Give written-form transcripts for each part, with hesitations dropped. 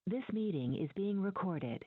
This meeting is being recorded.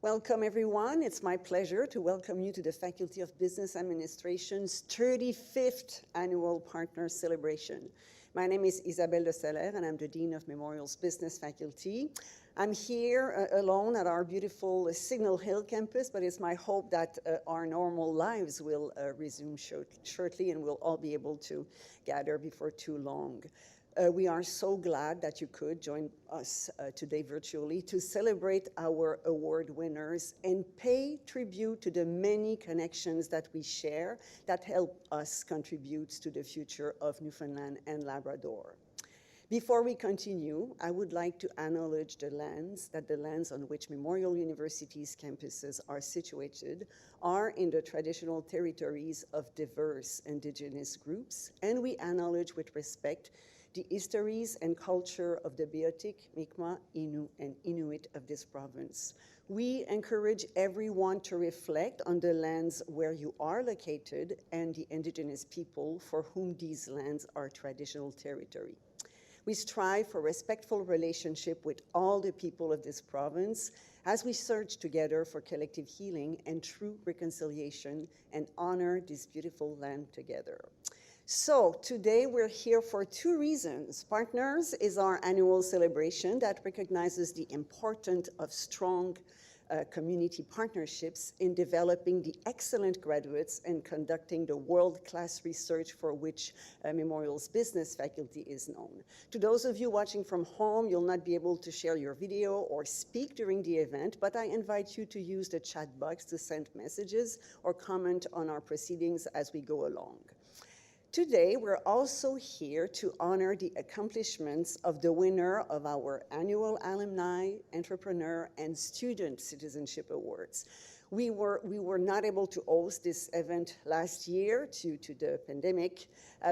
Welcome, everyone. It's my pleasure to welcome you to the Faculty of Business Administration's 35th Annual Partner Celebration. My name is Isabelle de Seller, and I'm the Dean of Memorial's Business Faculty. I'm here alone at our beautiful Signal Hill campus, but it's my hope that our normal lives will resume shortly and we'll all be able to gather before too long. We are so glad that you could join us today virtually to celebrate our award winners and pay tribute to the many connections that we share that help us contribute to the future of Newfoundland and Labrador. Before we continue, I would like to acknowledge the lands on which Memorial University's campuses are situated are in the traditional territories of diverse Indigenous groups, and we acknowledge with respect the histories and culture of the Beothuk, Mi'kmaq, Innu, and Inuit of this province. We encourage everyone to reflect on the lands where you are located and the Indigenous people for whom these lands are traditional territory. We strive for respectful relationship with all the people of this province as we search together for collective healing and true reconciliation and honor this beautiful land together. So today we're here for two reasons. Partners is our annual celebration that recognizes the importance of strong community partnerships in developing the excellent graduates and conducting the world-class research for which Memorial's business faculty is known. To those of you watching from home, you'll not be able to share your video or speak during the event, but I invite you to use the chat box to send messages or comment on our proceedings as we go along. Today, we're also here to honor the accomplishments of the winner of our annual Alumni, Entrepreneur, and Student Citizenship Awards. We were not able to host this event last year due to the pandemic,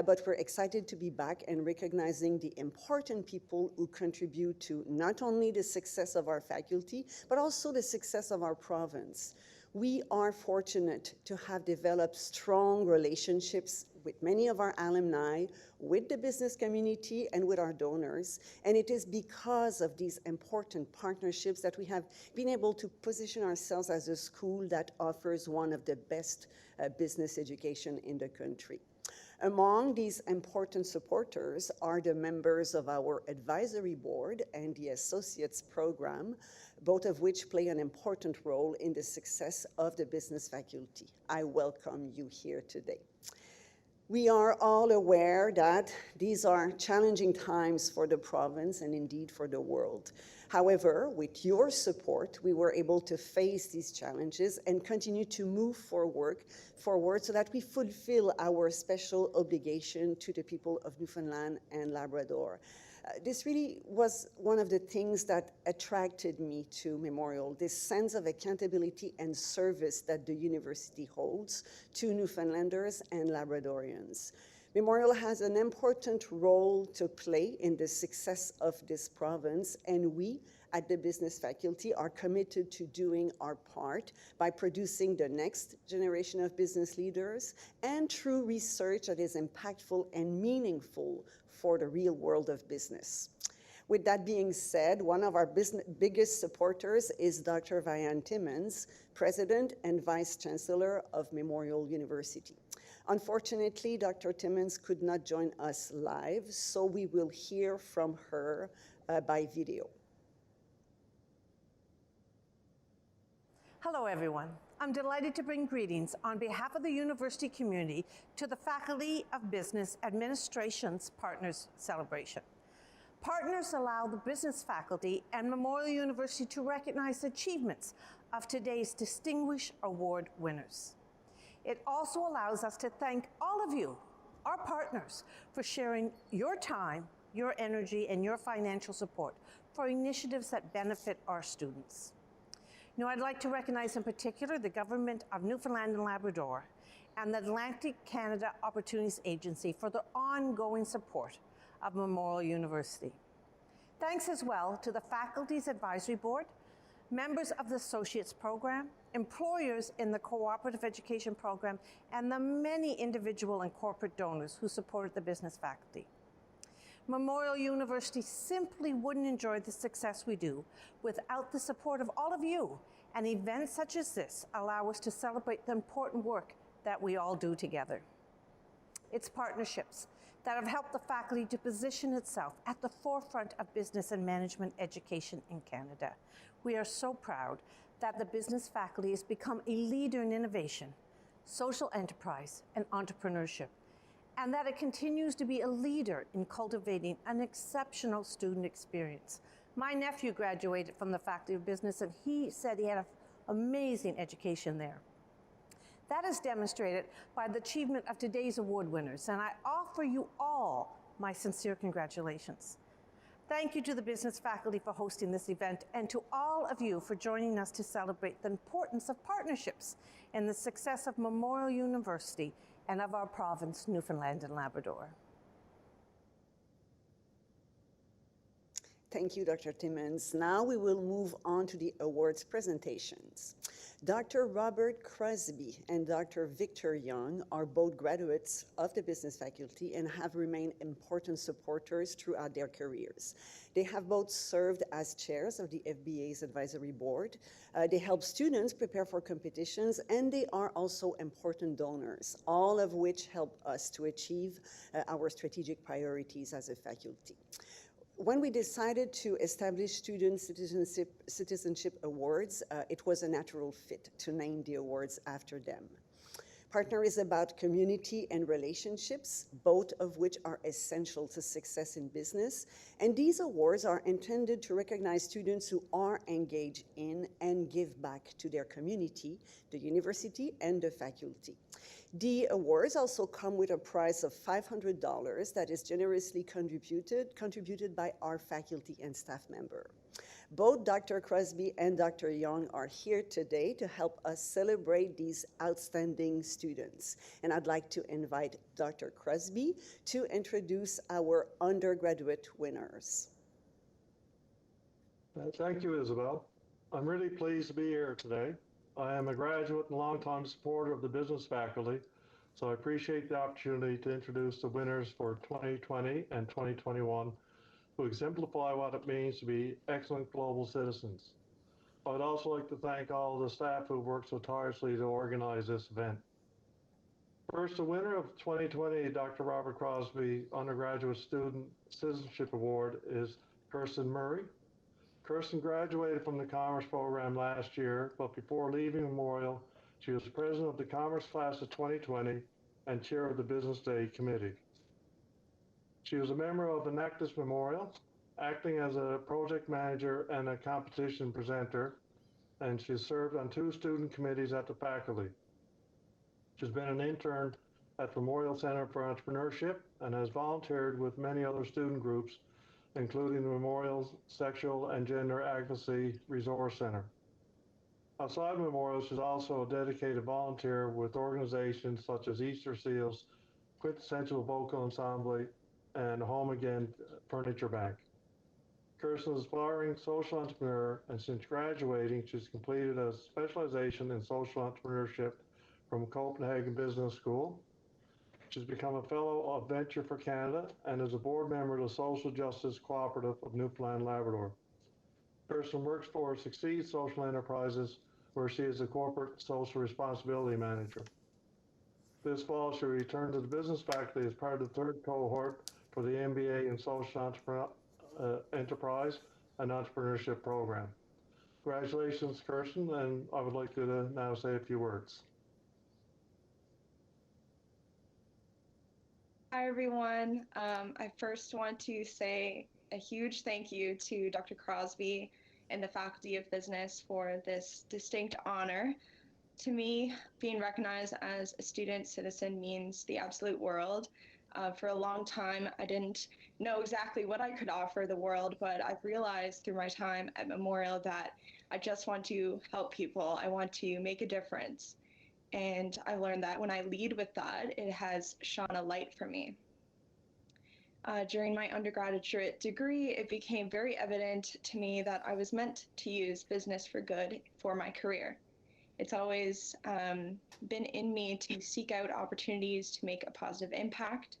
but we're excited to be back and recognizing the important people who contribute to not only the success of our faculty, but also the success of our province. We are fortunate to have developed strong relationships with many of our alumni, with the business community, and with our donors. And it is because of these important partnerships that we have been able to position ourselves as a school that offers one of the best business education in the country. Among these important supporters are the members of our advisory board and the associates program, both of which play an important role in the success of the business faculty. I welcome you here today. We are all aware that these are challenging times for the province and indeed for the world. However, with your support, we were able to face these challenges and continue to move forward so that we fulfill our special obligation to the people of Newfoundland and Labrador. This really was one of the things that attracted me to Memorial, this sense of accountability and service that the university holds to Newfoundlanders and Labradorians. Memorial has an important role to play in the success of this province, and we at the business faculty are committed to doing our part by producing the next generation of business leaders and through research that is impactful and meaningful for the real world of business. With that being said, one of our biggest supporters is Dr. Vianne Timmins, President and Vice Chancellor of Memorial University. Unfortunately, Dr. Timmins could not join us live, so we will hear from her by video. Hello, everyone. I'm delighted to bring greetings on behalf of the university community to the Faculty of Business Administration's Partners Celebration. Partners allow the business faculty and Memorial University to recognize achievements of today's distinguished award winners. It also allows us to thank all of you, our partners, for sharing your time, your energy, and your financial support for initiatives that benefit our students. Now, I'd like to recognize in particular the Government of Newfoundland and Labrador and the Atlantic Canada Opportunities Agency for their ongoing support of Memorial University. Thanks as well to the Faculty's Advisory Board, members of the Associates Program, employers in the Cooperative Education Program, and the many individual and corporate donors who supported the business faculty. Memorial University simply wouldn't enjoy the success we do without the support of all of you, and events such as this allow us to celebrate the important work that we all do together. It's partnerships that have helped the faculty to position itself at the forefront of business and management education in Canada. We are so proud that the business faculty has become a leader in innovation, social enterprise, and entrepreneurship, and that it continues to be a leader in cultivating an exceptional student experience. My nephew graduated from the Faculty of Business, and he said he had an amazing education there. That is demonstrated by the achievement of today's award winners, and I offer you all my sincere congratulations. Thank you to the business faculty for hosting this event, and to all of you for joining us to celebrate the importance of partnerships in the success of Memorial University and of our province, Newfoundland and Labrador. Thank you, Dr. Timmons. Now we will move on to the awards presentations. Dr. Robert Crosby and Dr. Victor Young are both graduates of the business faculty and have remained important supporters throughout their careers. They have both served as chairs of the FBA's advisory board. They help students prepare for competitions, and they are also important donors, all of which help us to achieve our strategic priorities as a faculty. When we decided to establish Student Citizenship Awards, it was a natural fit to name the awards after them. Partner is about community and relationships, both of which are essential to success in business. And these awards are intended to recognize students who are engaged in and give back to their community, the university, and the faculty. The awards also come with a prize of $500 that is generously contributed by our faculty and staff member. Both Dr. Crosby and Dr. Young are here today to help us celebrate these outstanding students. And I'd like to invite Dr. Crosby to introduce our undergraduate winners. Thank you, Isabel. I'm really pleased to be here today. I am a graduate and longtime supporter of the business faculty, so I appreciate the opportunity to introduce the winners for 2020 and 2021 who exemplify what it means to be excellent global citizens. I would also like to thank all the staff who worked so tirelessly to organize this event. First, the winner of 2020 Dr. Robert Crosby Undergraduate Student Citizenship Award is Kirsten Murray. Kirsten graduated from the Commerce program last year, but before leaving Memorial, she was president of the Commerce class of 2020 and chair of the Business Day Committee. She was a member of Enactus Memorial, acting as a project manager and a competition presenter, and she served on 2 student committees at the faculty. She's been an intern at Memorial Center for Entrepreneurship and has volunteered with many other student groups, including the Memorial's Sexual and Gender Advocacy Resource Center. Outside Memorial, she's also a dedicated volunteer with organizations such as Easter Seals, Quintessential Vocal Ensemble, and Home Again Furniture Bank. Kirsten is an aspiring social entrepreneur, and since graduating, she's completed a specialization in social entrepreneurship from Copenhagen Business School. She's become a fellow of Venture for Canada and is a board member of the Social Justice Cooperative of Newfoundland and Labrador. Kirsten works for Succeed Social Enterprises, where she is a corporate social responsibility manager. This fall, she returned to the business faculty as part of the 3rd cohort for the MBA in Social Enterprise and Entrepreneurship program. Congratulations, Kirsten, and I would like to now say a few words. Hi, everyone. I first want to say a huge thank you to Dr. Crosby and the Faculty of Business for this distinct honor. To me, being recognized as a student citizen means the absolute world. For a long time, I didn't know exactly what I could offer the world, but I've realized through my time at Memorial that I just want to help people. I want to make a difference. And I learned that when I lead with that, it has shone a light for me. During my undergraduate degree, it became very evident to me that I was meant to use business for good for my career. It's always been in me to seek out opportunities to make a positive impact.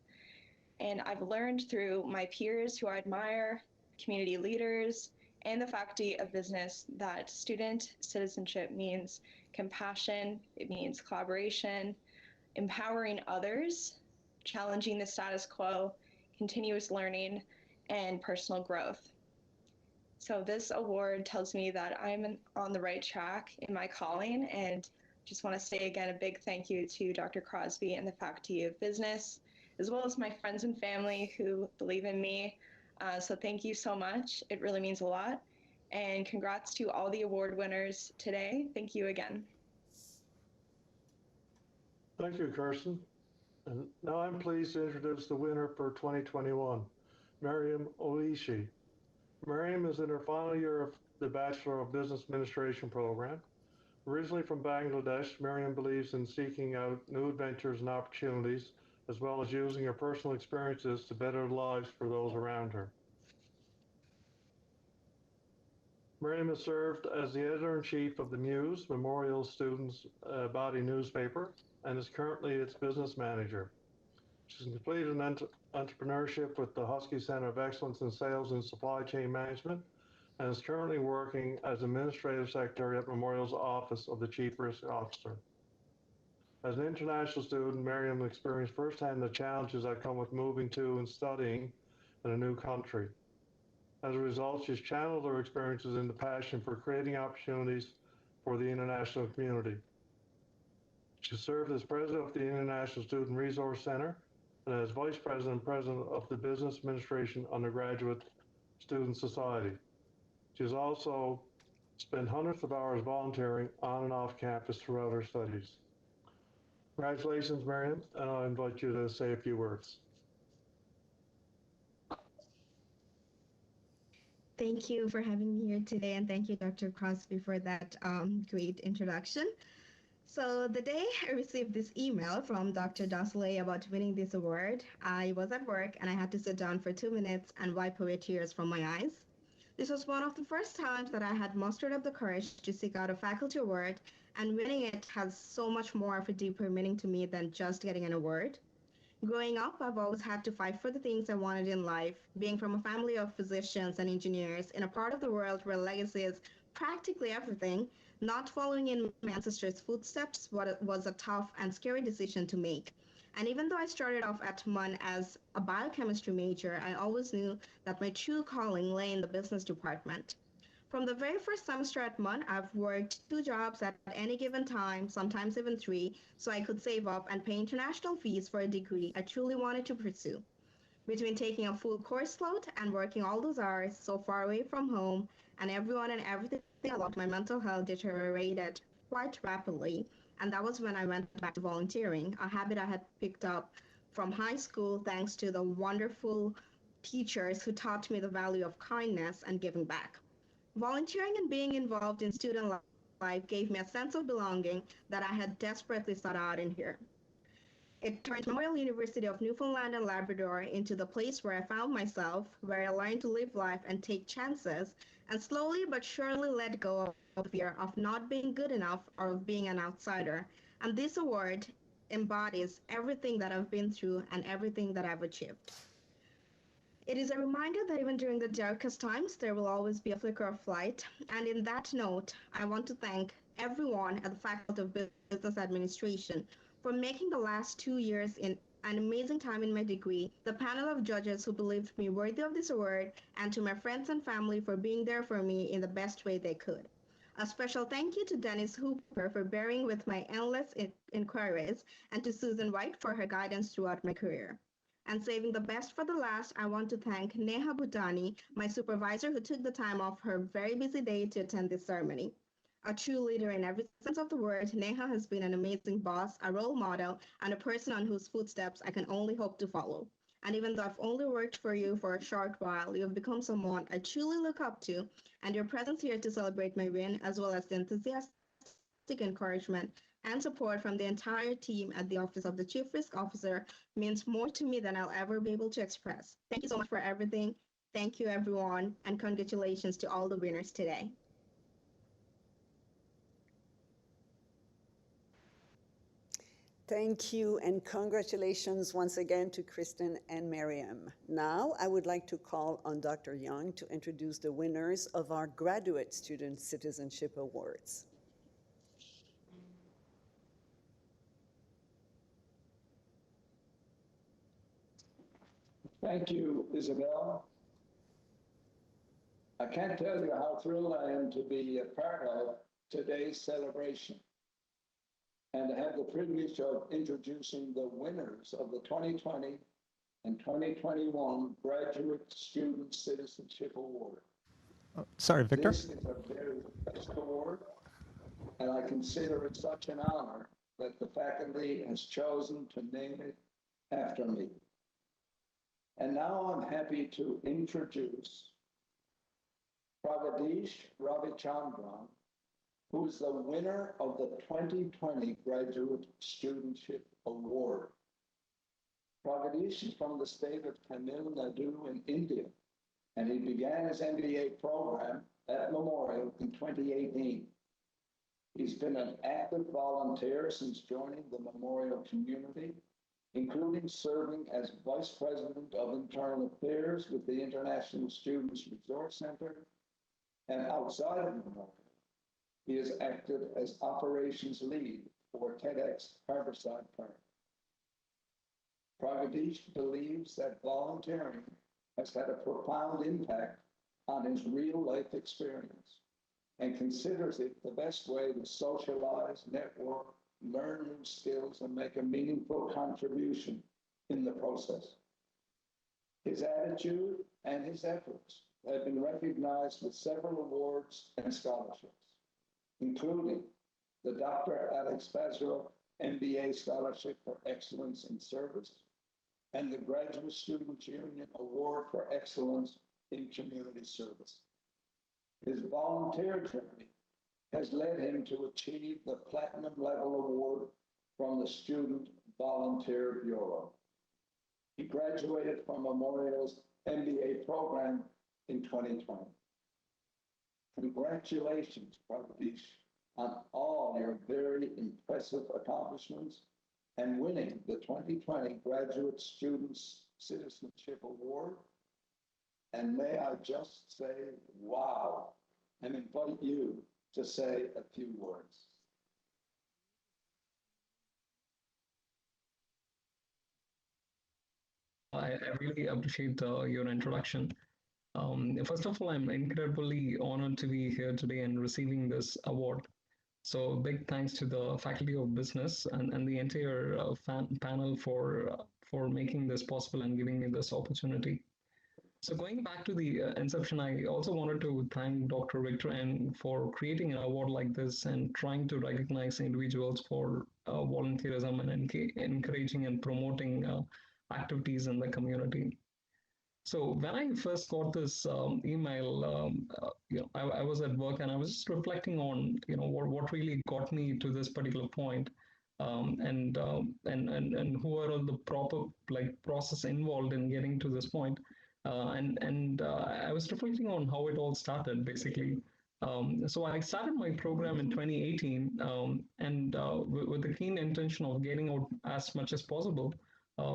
And I've learned through my peers who I admire, community leaders, and the Faculty of Business that student citizenship means compassion, it means collaboration, empowering others, challenging the status quo, continuous learning, and personal growth. So this award tells me that I'm on the right track in my calling, and just want to say again a big thank you to Dr. Crosby and the Faculty of Business, as well as my friends and family who believe in me. So thank you so much. It really means a lot. And congrats to all the award winners today. Thank you again. Thank you, Kirsten. And now I'm pleased to introduce the winner for 2021, Miriam Oishi. Miriam is in her final year of the Bachelor of Business Administration program. Originally from Bangladesh, Miriam believes in seeking out new adventures and opportunities, as well as using her personal experiences to better lives for those around her. Miriam has served as the editor-in-chief of the Muse, Memorial Students' body newspaper, and is currently its business manager. She's completed an entrepreneurship with the Husky Center of Excellence in Sales and Supply Chain Management, and is currently working as Administrative Secretary at Memorial's Office of the Chief Risk Officer. As an international student, Miriam experienced firsthand the challenges that come with moving to and studying in a new country. As a result, she's channeled her experiences into passion for creating opportunities for the international community. She served as president of the International Student Resource Center and as vice president and president of the Business Administration Undergraduate Student Society. She has also spent hundreds of hours volunteering on and off campus throughout her studies. Congratulations, Miriam, and I invite you to say a few words. Thank you for having me here today, and thank you, Dr. Crosby, for that great introduction. So the day I received this email from Dr. Dosley about winning this award, I was at work and I had to sit down for 2 minutes and wipe away tears from my eyes. This was one of the first times that I had mustered up the courage to seek out a faculty award, and winning it has so much more of a deeper meaning to me than just getting an award. Growing up, I've always had to fight for the things I wanted in life. Being from a family of physicians and engineers in a part of the world where legacy is practically everything, not following in my ancestors' footsteps was a tough and scary decision to make. And even though I started off at MUN as a biochemistry major, I always knew that my true calling lay in the business department. From the very first semester at MUN, I've worked 2 jobs at any given time, sometimes even 3, so I could save up and pay international fees for a degree I truly wanted to pursue. Between taking a full course load and working all those hours so far away from home and everyone and everything I loved, my mental health deteriorated quite rapidly, and that was when I went back to volunteering, a habit I had picked up from high school thanks to the wonderful teachers who taught me the value of kindness and giving back. Volunteering and being involved in student life gave me a sense of belonging that I had desperately sought out in here. It turned Memorial University of Newfoundland and Labrador into the place where I found myself, where I learned to live life and take chances, and slowly but surely let go of fear of not being good enough or of being an outsider. And this award embodies everything that I've been through and everything that I've achieved. It is a reminder that even during the darkest times, there will always be a flicker of light. And in that note, I want to thank everyone at the Faculty of Business Administration for making the last 2 years in an amazing time in my degree, the panel of judges who believed me worthy of this award, and to my friends and family for being there for me in the best way they could. A special thank you to Dennis Hooper for bearing with my endless inquiries, and to Susan White for her guidance throughout my career. And saving the best for the last, I want to thank Neha Bhutani, my supervisor, who took the time off her very busy day to attend this ceremony. A true leader in every sense of the word, Neha has been an amazing boss, a role model, and a person on whose footsteps I can only hope to follow. And even though I've only worked for you for a short while, you have become someone I truly look up to, and your presence here to celebrate my win, as well as the enthusiastic encouragement and support from the entire team at the Office of the Chief Risk Officer, means more to me than I'll ever be able to express. Thank you so much for everything. Thank you, everyone, and congratulations to all the winners today. Thank you and congratulations once again to Kristen and Miriam. Now I would like to call on Dr. Young to introduce the winners of our Graduate Student Citizenship Awards. Thank you, Isabel. I can't tell you how thrilled I am to be a part of today's celebration and to have the privilege of introducing the winners of the 2020 and 2021 Graduate Student Citizenship Award. Sorry, Victor. This is a very special award, and I consider it such an honor that the faculty has chosen to name it after me. And now I'm happy to introduce Pragadish Ravichandran, who is the winner of the 2020 Graduate Studentship Award. Pragadish is from the state of Tamil Nadu in India, and he began his MBA program at Memorial in 2018. He's been an active volunteer since joining the Memorial community, including serving as Vice President of Internal Affairs with the International Students Resource Center, and outside of Memorial, he has acted as Operations Lead for TEDx Harborside Park. Pragadish believes that volunteering has had a profound impact on his real-life experience and considers it the best way to socialize, network, learn new skills, and make a meaningful contribution in the process. His attitude and his efforts have been recognized with several awards and scholarships, including the Dr. Alex Bazarov MBA Scholarship for Excellence in Service and the Graduate Students Union Award for Excellence in Community Service. His volunteer journey has led him to achieve the Platinum Level Award from the Student Volunteer Bureau. He graduated from Memorial's MBA program in 2020. Congratulations, Pragadish, on all your very impressive accomplishments and winning the 2020 Graduate Students Citizenship Award. And may I just say, wow, and invite you to say a few words. I really appreciate your introduction. First of all, I'm incredibly honored to be here today and receiving this award. So big thanks to the Faculty of Business and the entire panel for making this possible and giving me this opportunity. So going back to the inception, I also wanted to thank Dr. Victor N for creating an award like this and trying to recognize individuals for volunteerism and encouraging and promoting activities in the community. So when I first got this email, I was at work and I was just reflecting on, what really got me to this particular point, and who are all the proper process involved in getting to this point, and I was reflecting on how it all started basically. So I started my program in 2018, and with the keen intention of getting out as much as possible.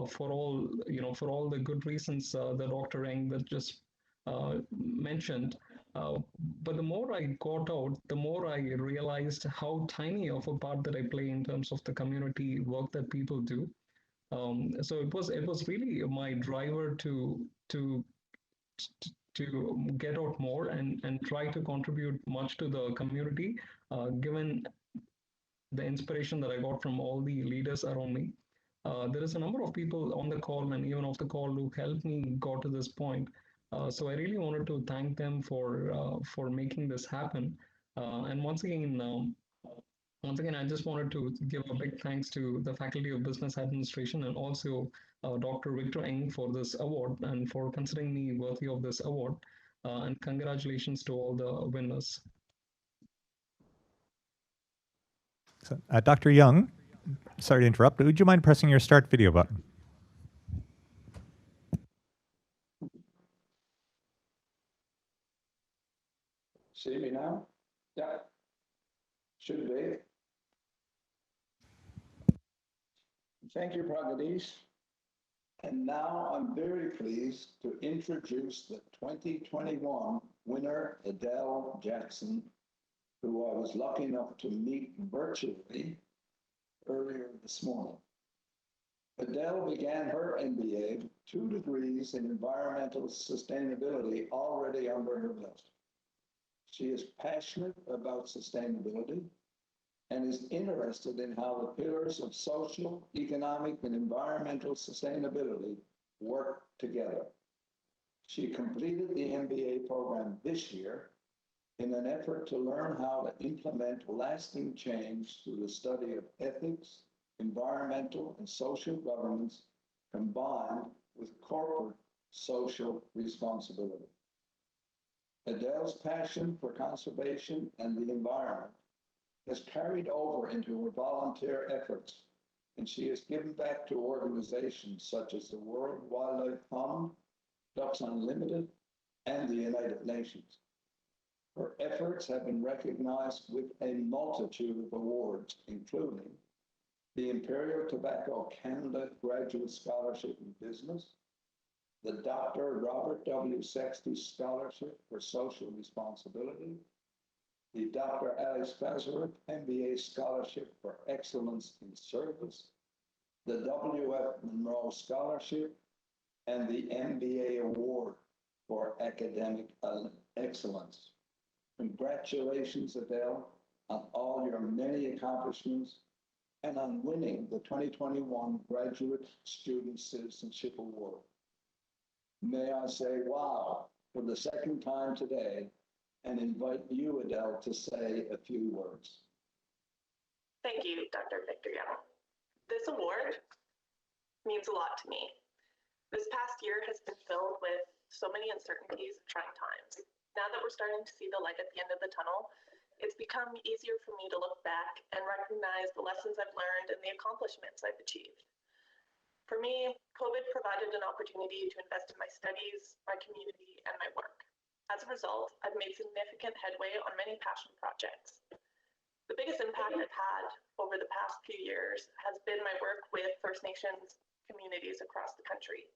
For all the good reasons that Dr. Eng that just mentioned. But the more I got out, the more I realized how tiny of a part that I play in terms of the community work that people do. So it was really my driver to get out more and try to contribute much to the community, given the inspiration that I got from all the leaders around me. There is a number of people on the call and even off the call who helped me got to this point. So I really wanted to thank them for making this happen. And once again, I just wanted to give a big thanks to the Faculty of Business Administration and also Dr. Victor Eng for this award and for considering me worthy of this award. And congratulations to all the winners. So, Dr. Young, sorry to interrupt, but would you mind pressing your start video button? See me now? Yeah. Should be. Thank you, Pragadish. And now I'm very pleased to introduce the 2021 winner, Adele Jackson, who I was lucky enough to meet virtually earlier this morning. Adele began her MBA with 2 degrees in environmental sustainability already under her belt. She is passionate about sustainability and is interested in how the pillars of social, economic, and environmental sustainability work together. She completed the MBA program this year in an effort to learn how to implement lasting change through the study of ethics, environmental and social governance combined with corporate social responsibility. Adele's passion for conservation and the environment has carried over into her volunteer efforts, and she has given back to organizations such as the World Wildlife Fund, Ducks Unlimited, and the United Nations. Her efforts have been recognized with a multitude of awards, including the Imperial Tobacco Canada Graduate Scholarship in Business, the Dr. Robert W. Sexty Scholarship for Social Responsibility, the Dr. Alex Fazarik MBA Scholarship for Excellence in Service, the W.F. Monroe Scholarship, and the MBA Award for Academic Excellence. Congratulations, Adele, on all your many accomplishments and on winning the 2021 Graduate Student Citizenship Award. May I say wow for the second time today and invite you, Adele, to say a few words. Thank you, Dr. Victor Young. This award means a lot to me. This past year has been filled with so many uncertainties and trying times. Now that we're starting to see the light at the end of the tunnel, it's become easier for me to look back and recognize the lessons I've learned and the accomplishments I've achieved. For me, COVID provided an opportunity to invest in my studies, my community, and my work. As a result, I've made significant headway on many passion projects. The biggest impact I've had over the past few years has been my work with First Nations communities across the country.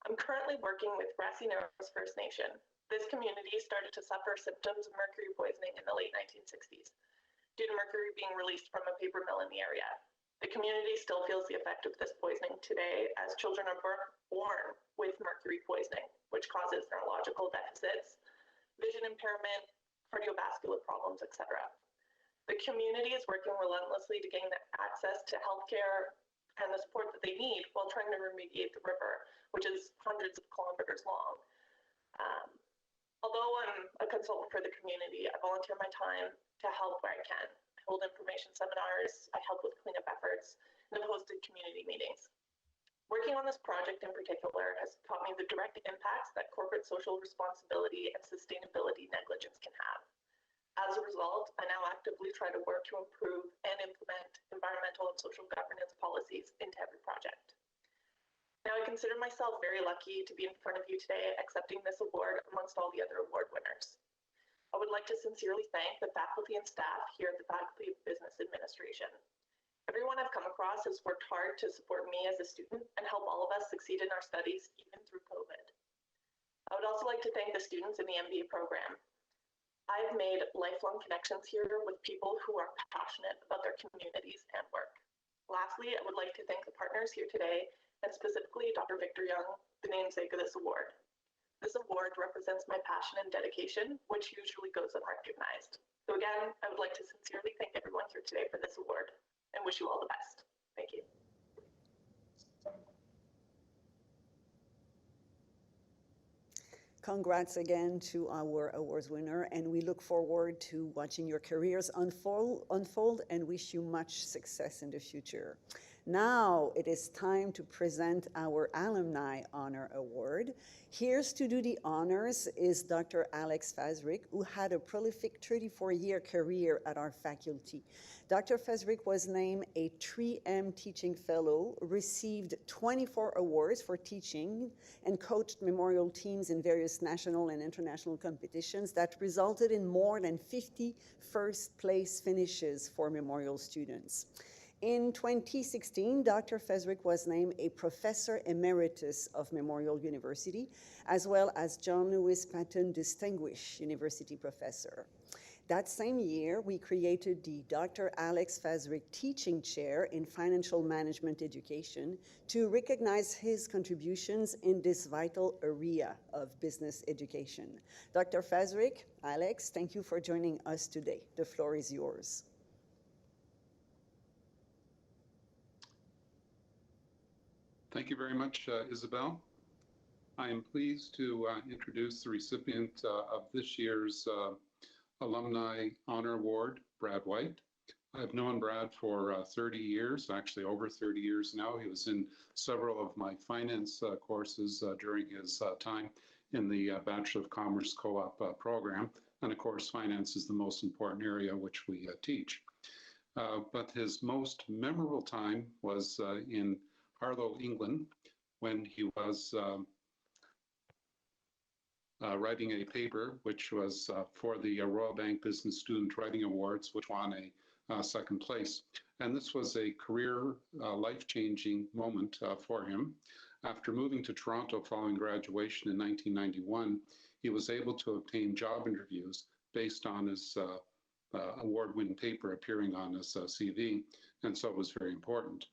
I'm currently working with Grassy Narrows First Nation. This community started to suffer symptoms of mercury poisoning in the late 1960s due to mercury being released from a paper mill in the area. The community still feels the effect of this poisoning today as children are born with mercury poisoning, which causes neurological deficits, vision impairment, cardiovascular problems, etc. The community is working relentlessly to gain access to healthcare and the support that they need while trying to remediate the river, which is hundreds of kilometers long. Although I'm a consultant for the community, I volunteer my time to help where I can. I hold information seminars, I help with cleanup efforts, and I've hosted community meetings. Working on this project in particular has taught me the direct impacts that corporate social responsibility and sustainability negligence can have. As a result, I now actively try to work to improve and implement environmental and social governance policies into every project. Now, I consider myself very lucky to be in front of you today accepting this award amongst all the other award winners. I would like to sincerely thank the faculty and staff here at the Faculty of Business Administration. Everyone I've come across has worked hard to support me as a student and help all of us succeed in our studies, even through COVID. I would also like to thank the students in the MBA program. I've made lifelong connections here with people who are passionate about their communities and work. Lastly, I would like to thank the partners here today, and specifically Dr. Victor Young, the namesake of this award. This award represents my passion and dedication, which usually goes unrecognized. So again, I would like to sincerely thank everyone here today for this award and wish you all the best. Thank you. Congrats again to our awards winner, and we look forward to watching your careers unfold and wish you much success in the future. Now it is time to present our Alumni Honor Award. Here's to do the honors is Dr. Alex Fazrick, who had a prolific 34-year career at our faculty. Dr. Fazrick was named a 3M Teaching Fellow, received 24 awards for teaching, and coached memorial teams in various national and international competitions that resulted in more than 50 first-place finishes for memorial students. In 2016, Dr. Fezrick was named a Professor Emeritus of Memorial University, as well as John Lewis Patton Distinguished University Professor. That same year, we created the Dr. Alex Fazrick Teaching Chair in Financial Management Education to recognize his contributions in this vital area of business education. Dr. Fazrick, Alex, thank you for joining us today. The floor is yours. Thank you very much, Isabel. I am pleased to introduce the recipient of this year's Alumni Honor Award, Brad White. I've known Brad for 30 years, actually over 30 years now. He was in several of my finance courses during his time in the Bachelor of Commerce Co-op program. And of course, finance is the most important area which we teach. But his most memorable time was in Harlow, England, when he was writing a paper which was for the Royal Bank Business Student Writing Awards, which won a second place. And this was a career life-changing moment for him. After moving to Toronto following graduation in 1991, he was able to obtain job interviews based on his award-winning paper appearing on his CV, and so it was very important.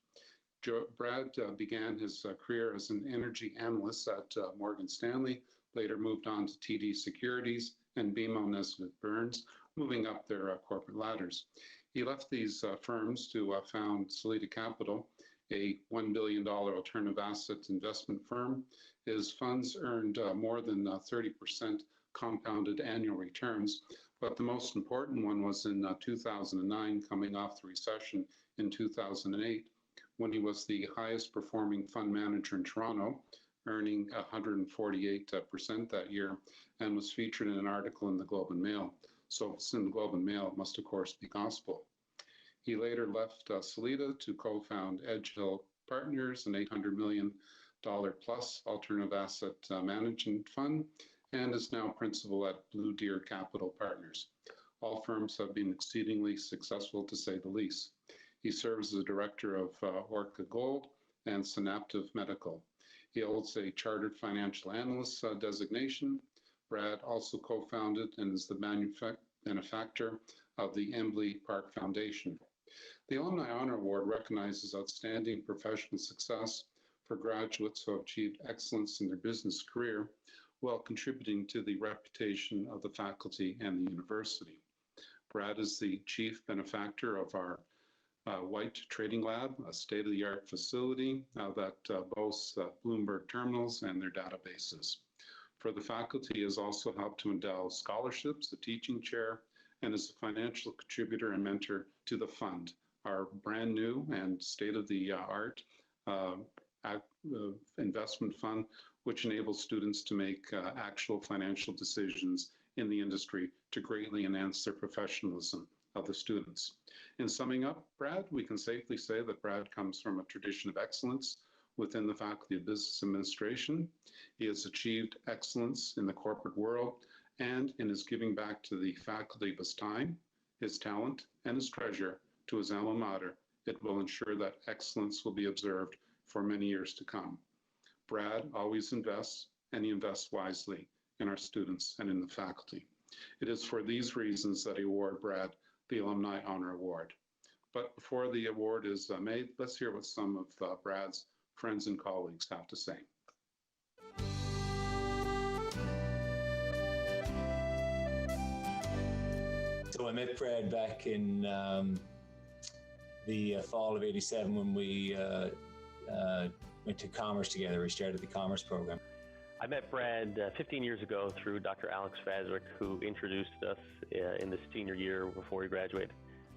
Brad began his career as an energy analyst at Morgan Stanley, later moved on to TD Securities and BMO Nesbitt Burns, moving up their corporate ladders. He left these firms to found Salida Capital, a $1 billion alternative asset investment firm. His funds earned more than 30% compounded annual returns, but the most important one was in 2009, coming off the recession in 2008. When he was the highest performing fund manager in Toronto, earning 148% that year, and was featured in an article in the Globe and Mail. So if it's in the Globe and Mail, it must of course be gospel. He later left Salida to co-found Edge Hill Partners, an $800 million plus alternative asset management fund, and is now principal at Blue Deer Capital Partners. All firms have been exceedingly successful, to say the least. He serves as a director of Orca Gold and Synaptive Medical. He holds a chartered financial analyst designation. Brad also co-founded and is the benefactor of the Embley Park Foundation. The Alumni Honor Award recognizes outstanding professional success for graduates who have achieved excellence in their business career while contributing to the reputation of the faculty and the university. Brad is the chief benefactor of our White Trading Lab, a state-of-the-art facility that boasts Bloomberg terminals and their databases. For the faculty, he has also helped to endow scholarships, the teaching chair, and is a financial contributor and mentor to the fund, our brand new and state-of-the-art investment fund, which enables students to make actual financial decisions in the industry to greatly enhance their professionalism of the students. In summing up, Brad, we can safely say that Brad comes from a tradition of excellence within the Faculty of Business Administration. He has achieved excellence in the corporate world and in his giving back to the faculty of his time, his talent, and his treasure to his alma mater. It will ensure that excellence will be observed for many years to come. Brad always invests, and he invests wisely in our students and in the faculty. It is for these reasons that I award Brad the Alumni Honor Award. But before the award is made, let's hear what some of Brad's friends and colleagues have to say. So I met Brad back in the fall of '87 when we went to commerce together. We started the commerce program. I met Brad 15 years ago through Dr. Alex Fazrick, who introduced us in the senior year before he graduated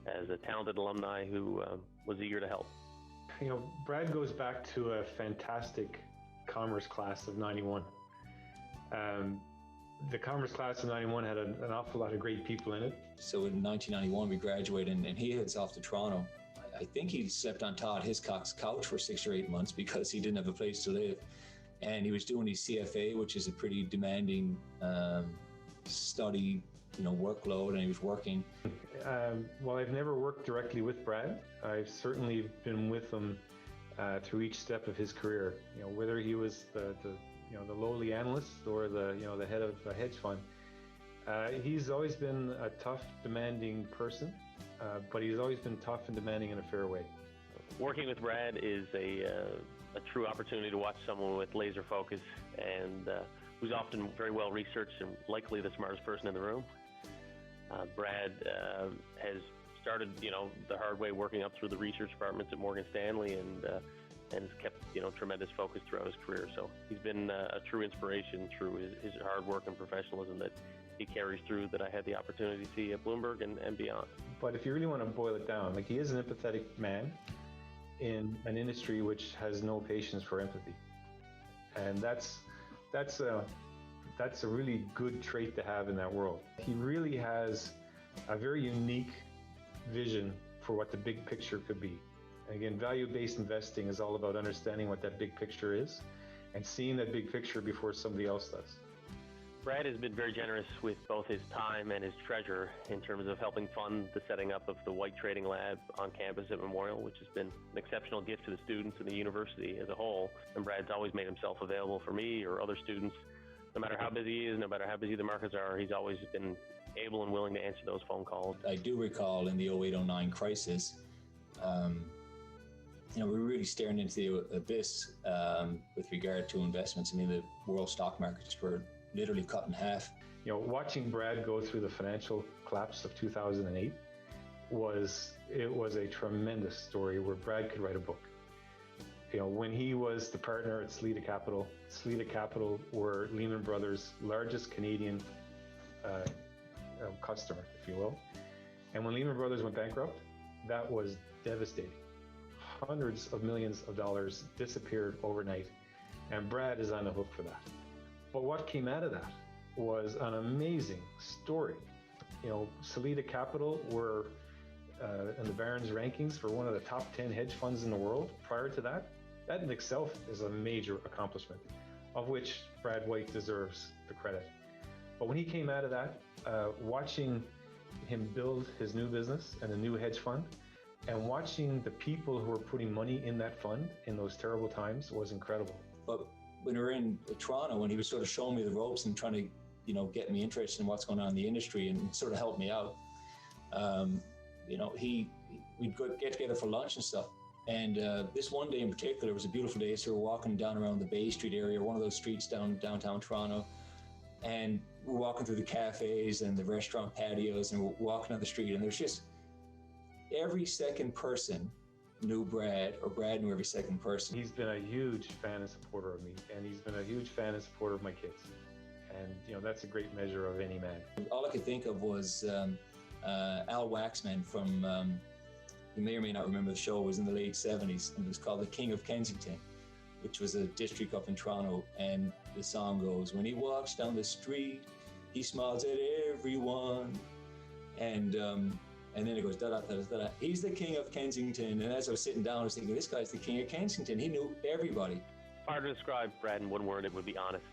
as a talented alumni who was eager to help. You know, Brad goes back to a fantastic commerce class of 91. The commerce class of 91 had an awful lot of great people in it. So in 1991, we graduated, and he heads off to Toronto. I think he slept on Todd Hiscock's couch for 6 or 8 months because he didn't have a place to live. And he was doing his CFA, which is a pretty demanding study, workload, and he was working. While I've never worked directly with Brad, I've certainly been with him through each step of his career. Whether he was the lowly analyst or the head of a hedge fund. He's always been a tough, demanding person, but he's always been tough and demanding in a fair way. Working with Brad is a true opportunity to watch someone with laser focus and who's often very well researched and likely the smartest person in the room. Brad has started, the hard way working up through the research departments at Morgan Stanley and has kept, tremendous focus throughout his career. So he's been a true inspiration through his hard work and professionalism that he carries through that I had the opportunity to see at Bloomberg and beyond. But if you really want to boil it down, he is an empathetic man in an industry which has no patience for empathy. And that's a really good trait to have in that world. He really has a very unique vision for what the big picture could be. And again, value-based investing is all about understanding what that big picture is and seeing that big picture before somebody else does. Brad has been very generous with both his time and his treasure in terms of helping fund the setting up of the White Trading Lab on campus at Memorial, which has been an exceptional gift to the students and the university as a whole. And Brad's always made himself available for me or other students. No matter how busy he is, no matter how busy the markets are, he's always been able and willing to answer those phone calls. I do recall in the 08-09 crisis, we were really staring into the abyss with regard to investments. The world stock markets were literally cut in half. Watching Brad go through the financial collapse of 2008 was a tremendous story where Brad could write a book. When he was the partner at Salida Capital were Lehman Brothers' largest Canadian customer, if you will. And when Lehman Brothers went bankrupt, that was devastating. Hundreds of millions of dollars disappeared overnight, and Brad is on the hook for that. But what came out of that was an amazing story. Salida Capital were in the Barron's rankings for one of the top 10 hedge funds in the world prior to that. That in itself is a major accomplishment, of which Brad White deserves the credit. But when he came out of that, watching him build his new business and a new hedge fund, and watching the people who were putting money in that fund in those terrible times was incredible. But when we were in Toronto, and he was sort of showing me the ropes and trying to, get me interested in what's going on in the industry and sort of help me out, we'd get together for lunch and stuff. And this one day in particular, it was a beautiful day, so we're walking down around the Bay Street area, one of those streets downtown Toronto, and we're walking through the cafes and the restaurant patios, and we're walking down the street, and there's just every second person knew Brad, or Brad knew every second person. He's been a huge fan and supporter of me, and he's been a huge fan and supporter of my kids. And, that's a great measure of any man. All I could think of was Al Waxman from, you may or may not remember the show, it was in the late 70s, and it was called The King of Kensington, which was a district up in Toronto, and the song goes, when he walks down the street, he smiles at everyone, and then it goes, da-da-da-da-da, he's the King of Kensington. And as I was sitting down, I was thinking, this guy's the King of Kensington. He knew everybody. If I were to describe Brad in one word, it would be honest.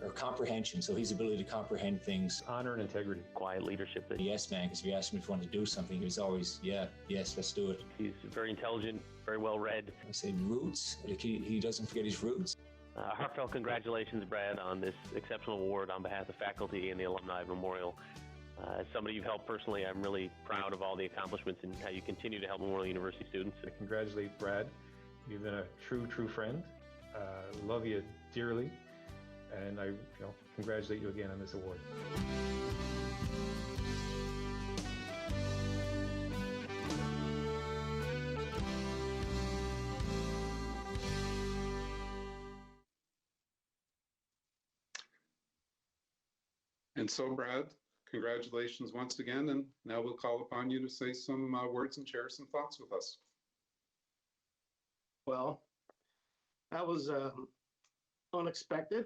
Or comprehension, so his ability to comprehend things. Honor and integrity. Quiet leadership. Yes, man, because if you asked him if he wanted to do something, he was always, yes, let's do it. He's very intelligent, very well read. I say roots, like he doesn't forget his roots. Heartfelt congratulations, Brad, on this exceptional award on behalf of faculty and the alumni of Memorial. As somebody you've helped personally, I'm really proud of all the accomplishments and how you continue to help Memorial University students. I congratulate Brad. You've been a true friend. Love you dearly. And I congratulate you again on this award. And so, Brad, congratulations once again, and now we'll call upon you to say some words and share some thoughts with us. Well, that was unexpected,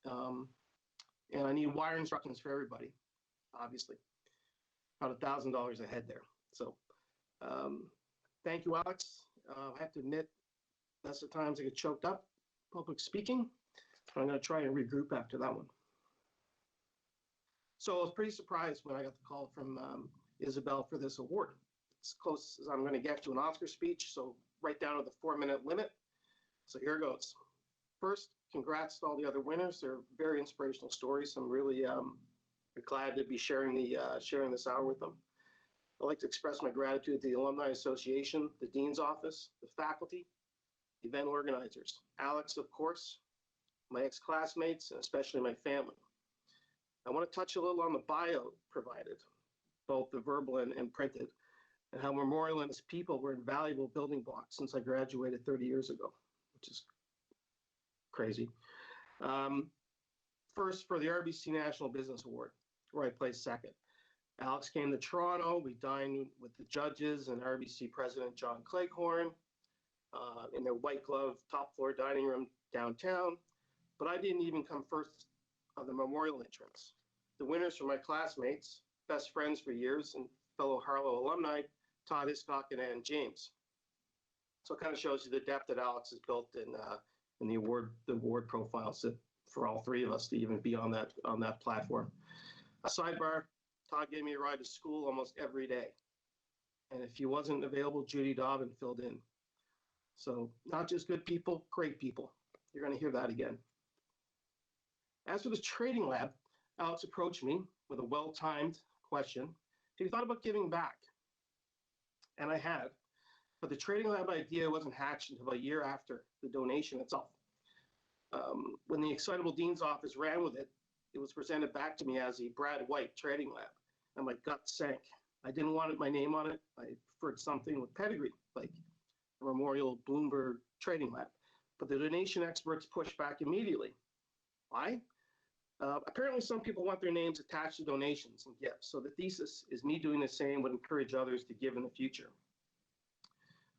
and I need wire instructions for everybody, obviously. About $1,000 a head there. So thank you, Alex. I have to admit, that's the times I get choked up, public speaking. I'm going to try and regroup after that one. So I was pretty surprised when I got the call from Isabel for this award. It's close as I'm going to get to an Oscar speech, so right down to the 4-minute limit. So here goes. First, congrats to all the other winners. They're very inspirational stories. I'm really glad to be sharing this hour with them. I'd like to express my gratitude to the Alumni Association, the Dean's Office, the faculty, the event organizers, Alex, of course, my ex-classmates, and especially my family. I want to touch a little on the bio provided, both the verbal and printed, and how Memorial and its people were invaluable building blocks since I graduated 30 years ago, which is crazy. First, for the RBC National Business Award, where I placed second. Alex came to Toronto. We dined with the judges and RBC President John Cleghorn in their white glove top floor dining room downtown. But I didn't even come first on the memorial entrance. The winners were my classmates, best friends for years, and fellow Harlow alumni, Todd Hiscock and Ann James. So it kind of shows you the depth that Alex has built in the award profiles for all three of us to even be on that platform. A sidebar, Todd gave me a ride to school almost every day. And if he wasn't available, Judy Dobbin filled in. So not just good people, great people. You're going to hear that again. As for the trading lab, Alex approached me with a well-timed question. Have you thought about giving back? And I had, but the trading lab idea wasn't hatched until a year after the donation itself. When the excitable dean's office ran with it, it was presented back to me as a Brad White trading lab, and my gut sank. I didn't want my name on it. I preferred something with pedigree, like a Memorial Bloomberg trading lab. But the donation experts pushed back immediately. Why? Apparently some people want their names attached to donations and gifts, so the thesis is me doing the same would encourage others to give in the future.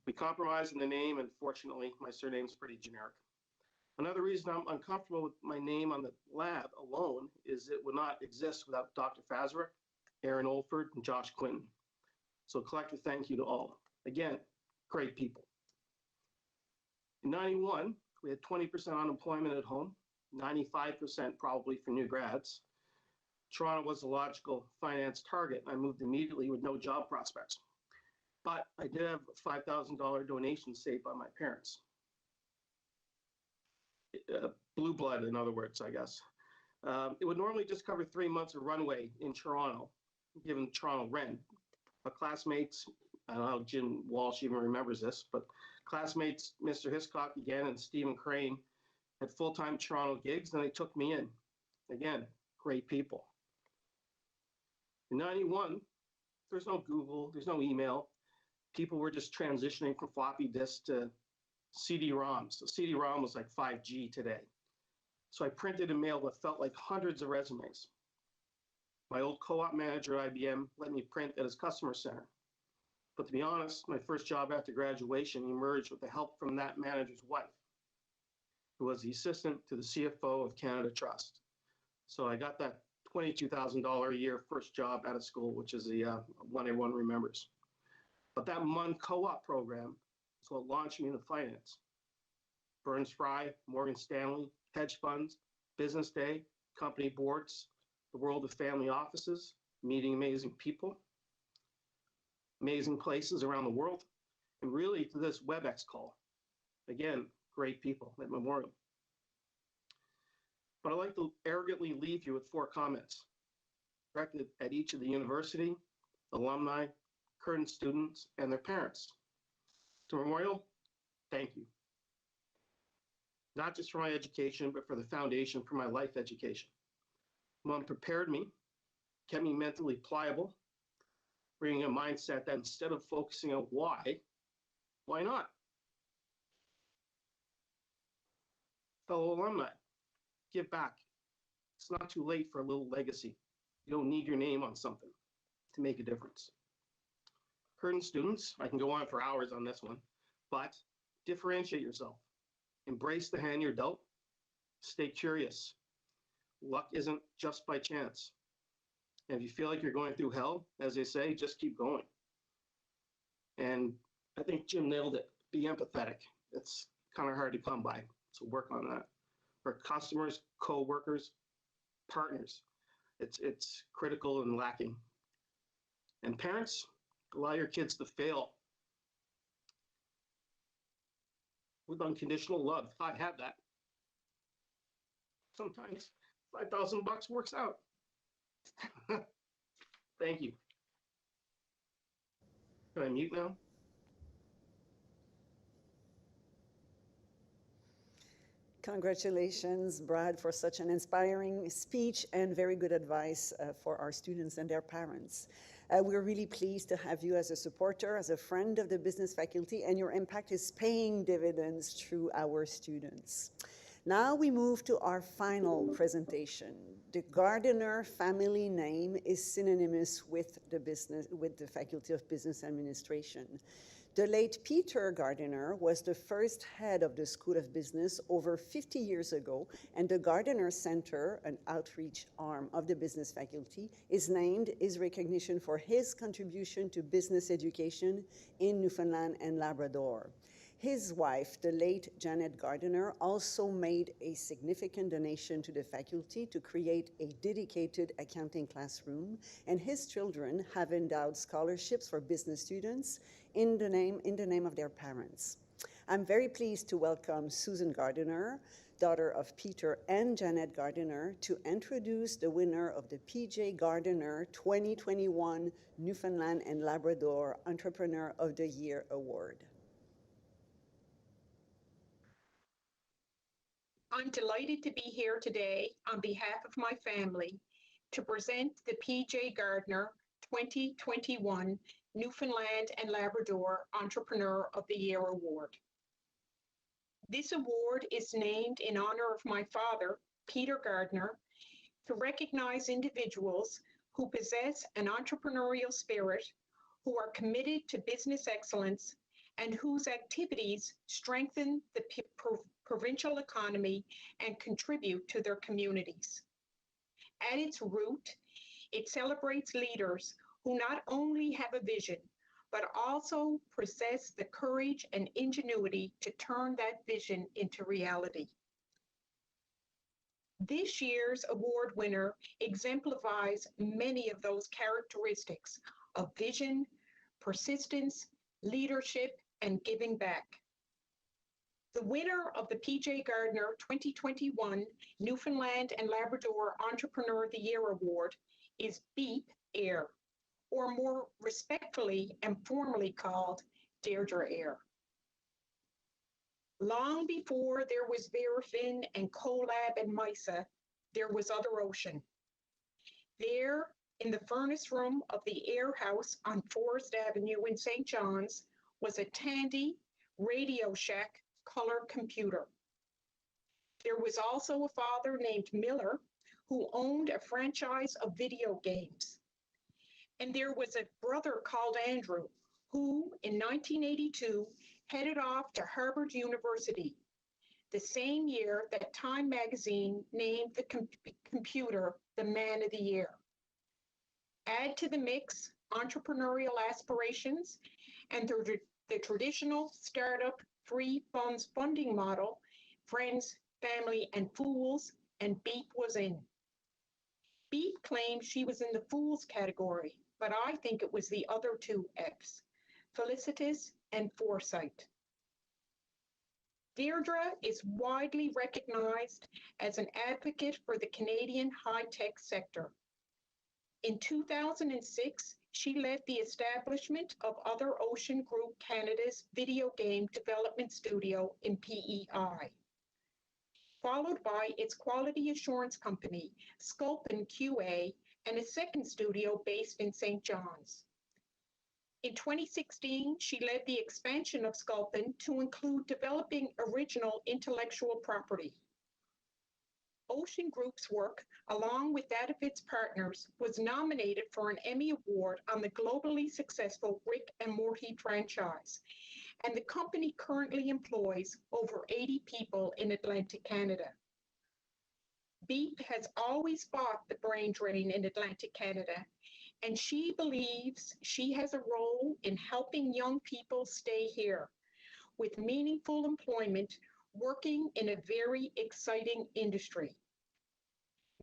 We compromised in the name, and fortunately, my surname's pretty generic. Another reason I'm uncomfortable with my name on the lab alone is it would not exist without Dr. Fazra, Aaron Olford, and Josh Quinton. So collective thank you to all. Again, great people. In 91, we had 20% unemployment at home, 95% probably for new grads. Toronto was a logical finance target. I moved immediately with no job prospects. But I did have a $5,000 donation saved by my parents. Blue blood, in other words, I guess. It would normally just cover 3 months of runway in Toronto, given Toronto rent. But classmates, I don't know how Jim Walsh even remembers this, but classmates, Mr. Hiscock again and Stephen Crane, had full-time Toronto gigs, and they took me in. Again, great people. In 91, there's no Google, there's no email. People were just transitioning from floppy disks to CD-ROMs. So CD-ROM was like 5G today. So I printed and mailed what felt like hundreds of resumes. My old co-op manager at IBM let me print at his customer center. But to be honest, my first job after graduation emerged with the help from that manager's wife, who was the assistant to the CFO of Canada Trust. So I got that $22,000 a year first job out of school, which is the one everyone remembers. But that MUN co-op program is what launched me into finance. Burns Fry, Morgan Stanley, hedge funds, business day, company boards, the world of family offices, meeting amazing people, amazing places around the world, and really to this WebEx call. Again, great people at Memorial. But I'd like to arrogantly leave you with 4 comments directed at each of the university, alumni, current students, and their parents. To Memorial, thank you. Not just for my education, but for the foundation for my life education. MUN prepared me, kept me mentally pliable, bringing a mindset that instead of focusing on why not? Fellow alumni, give back. It's not too late for a little legacy. You don't need your name on something to make a difference. Current students, I can go on for hours on this one, but differentiate yourself. Embrace the hand you're dealt. Stay curious. Luck isn't just by chance. And if you feel like you're going through hell, as they say, just keep going. And I think Jim nailed it. Be empathetic. It's kind of hard to come by, so work on that. For customers, co-workers, partners, it's critical and lacking. And parents, allow your kids to fail with unconditional love. I have that. Sometimes $5,000 works out. Thank you. Can I mute now? Congratulations, Brad, for such an inspiring speech and very good advice for our students and their parents. We're really pleased to have you as a supporter, as a friend of the business faculty, and your impact is paying dividends through our students. Now we move to our final presentation. The Gardiner family name is synonymous with the Faculty of Business Administration. The late Peter Gardiner was the first head of the School of Business over 50 years ago, and the Gardiner Center, an outreach arm of the business faculty, is named in recognition for his contribution to business education in Newfoundland and Labrador. His wife, the late Janet Gardiner, also made a significant donation to the faculty to create a dedicated accounting classroom, and his children have endowed scholarships for business students in the name of their parents. I'm very pleased to welcome Susan Gardiner, daughter of Peter and Janet Gardiner, to introduce the winner of the PJ Gardiner 2021 Newfoundland and Labrador Entrepreneur of the Year Award. I'm delighted to be here today on behalf of my family to present the PJ Gardiner 2021 Newfoundland and Labrador Entrepreneur of the Year Award. This award is named in honor of my father, Peter Gardiner, to recognize individuals who possess an entrepreneurial spirit, who are committed to business excellence, and whose activities strengthen the provincial economy and contribute to their communities. At its root, it celebrates leaders who not only have a vision, but also possess the courage and ingenuity to turn that vision into reality. This year's award winner exemplifies many of those characteristics of vision, persistence, leadership, and giving back. The winner of the PJ Gardiner 2021 Newfoundland and Labrador Entrepreneur of the Year Award is Beep Air, or more respectfully and formally called Deirdre Air. Long before there was Verafin and Colab and MISA, there was Other Ocean. There, in the furnace room of the Air House on Forest Avenue in St. John's, was a Tandy Radio Shack color computer. There was also a father named Miller who owned a franchise of video games. And there was a brother called Andrew who, in 1982, headed off to Harvard University, the same year that Time magazine named the computer the Man of the Year. Add to the mix entrepreneurial aspirations and the traditional startup free funds funding model, friends, family, and fools, and Beep was in. Beep claimed she was in the fools category, but I think it was the other two F's, felicitous and foresight. Deirdre is widely recognized as an advocate for the Canadian high-tech sector. In 2006, she led the establishment of Other Ocean Group Canada's video game development studio in PEI, followed by its quality assurance company, Sculpin QA, and a second studio based in St. John's. In 2016, she led the expansion of Sculpin to include developing original intellectual property. Ocean Group's work, along with that of its partners, was nominated for an Emmy Award on the globally successful Rick and Morty franchise, and the company currently employs over 80 people in Atlantic Canada. Beep has always fought the brain drain in Atlantic Canada, and she believes she has a role in helping young people stay here with meaningful employment, working in a very exciting industry.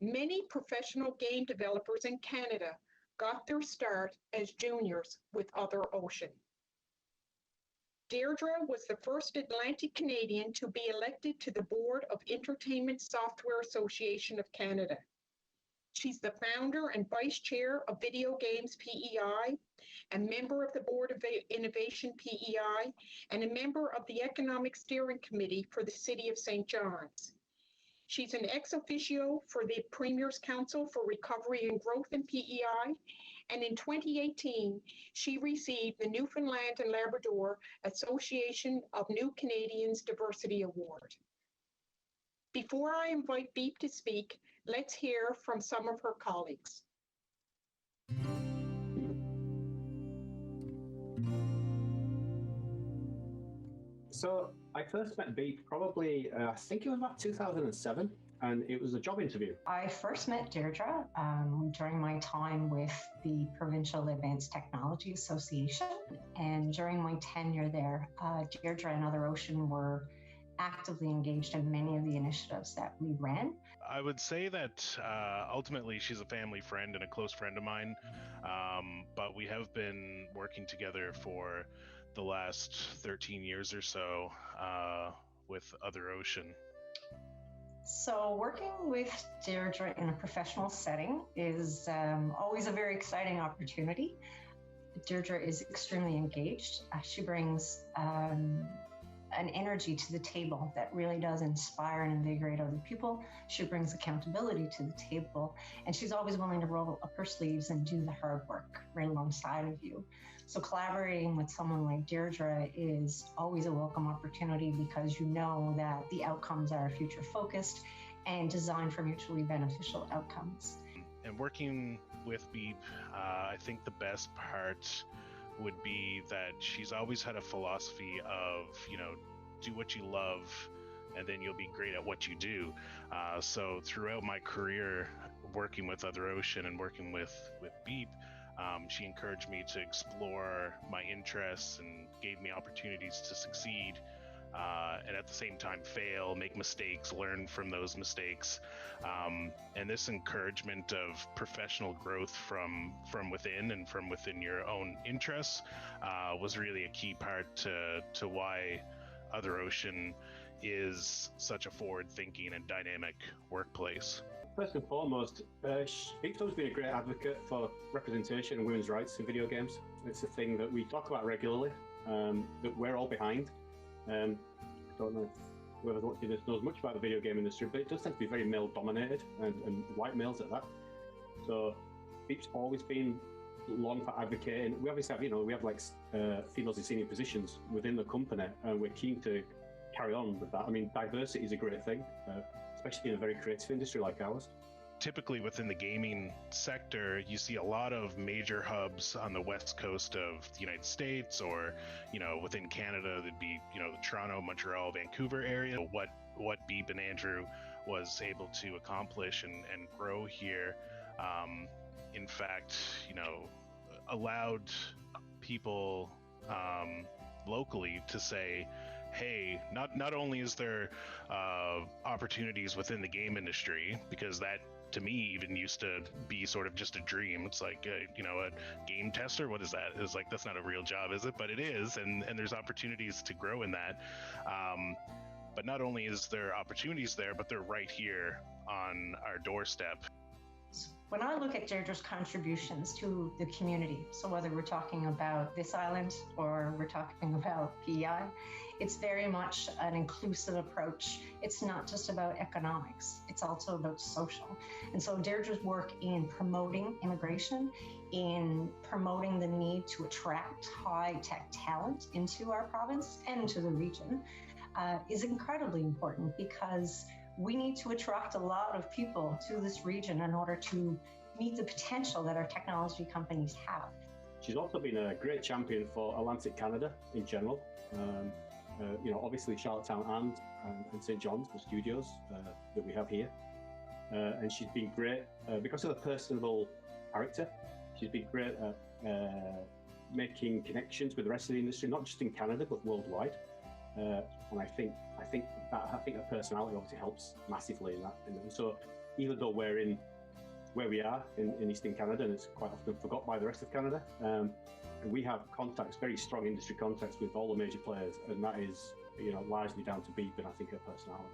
Many professional game developers in Canada got their start as juniors with Other Ocean. Deirdre was the first Atlantic Canadian to be elected to the board of Entertainment Software Association of Canada. She's the founder and vice chair of Video Games PEI, a member of the Board of Innovation PEI, and a member of the Economic Steering Committee for the City of St. John's. She's an ex officio for the Premier's Council for Recovery and Growth in PEI, and in 2018, she received the Newfoundland and Labrador Association of New Canadians Diversity Award. Before I invite Beep to speak, let's hear from some of her colleagues. So I first met Beep probably, I think it was about 2007, and it was a job interview. I first met Deirdre during my time with the Provincial Advanced Technology Association, and during my tenure there, Deirdre and Other Ocean were actively engaged in many of the initiatives that we ran. I would say that ultimately she's a family friend and a close friend of mine, but we have been working together for the last 13 years or so with Other Ocean. So working with Deirdre in a professional setting is always a very exciting opportunity. Deirdre is extremely engaged. She brings an energy to the table that really does inspire and invigorate other people. She brings accountability to the table, and she's always willing to roll up her sleeves and do the hard work right alongside of you. So collaborating with someone like Deirdre is always a welcome opportunity because you know that the outcomes are future focused and designed for mutually beneficial outcomes. And working with Beep, I think the best part would be that she's always had a philosophy of, do what you love and then you'll be great at what you do. So throughout my career working with Other Ocean and working with Beep, she encouraged me to explore my interests and gave me opportunities to succeed, and at the same time fail, make mistakes, learn from those mistakes. And this encouragement of professional growth from within and from within your own interests was really a key part to why Other Ocean is such a forward-thinking and dynamic workplace. First and foremost, Beep's always been a great advocate for representation and women's rights in video games. It's a thing that we talk about regularly, that we're all behind. I don't know if whoever's watching this knows much about the video game industry, but it does tend to be very male-dominated, and white males at that. So Beep's always been long for advocating. We obviously have, we have like females in senior positions within the company, and we're keen to carry on with that. I mean, diversity is a great thing, especially in a very creative industry like ours. Typically within the gaming sector, you see a lot of major hubs on the west coast of the United States, or within Canada, that'd be the Toronto, Montreal, Vancouver area. What Beep and Andrew was able to accomplish and grow here, in fact, allowed people locally to say, hey, not only is there opportunities within the game industry, because that to me even used to be sort of just a dream. It's like a game tester, what is that? It's like, that's not a real job, is it? But it is, and there's opportunities to grow in that. But not only is there opportunities there, but they're right here on our doorstep. When I look at Deirdre's contributions to the community, so whether we're talking about this island or we're talking about PEI, it's very much an inclusive approach. It's not just about economics, it's also about social. And so Deirdre's work in promoting immigration, in promoting the need to attract high-tech talent into our province and into the region, is incredibly important, because We need to attract a lot of people to this region in order to meet the potential that our technology companies have. She's also been a great champion for Atlantic Canada in general. Obviously Charlottetown and St. John's, the studios that we have here. And she's been great because of her personable character. She's been great at making connections with the rest of the industry, not just in Canada but worldwide. And I think her personality obviously helps massively in that. And so, even though we're in where we are in Eastern Canada, and it's quite often forgot by the rest of Canada, we have contacts, very strong industry contacts with all the major players, and that is, largely down to Beep and I think her personality.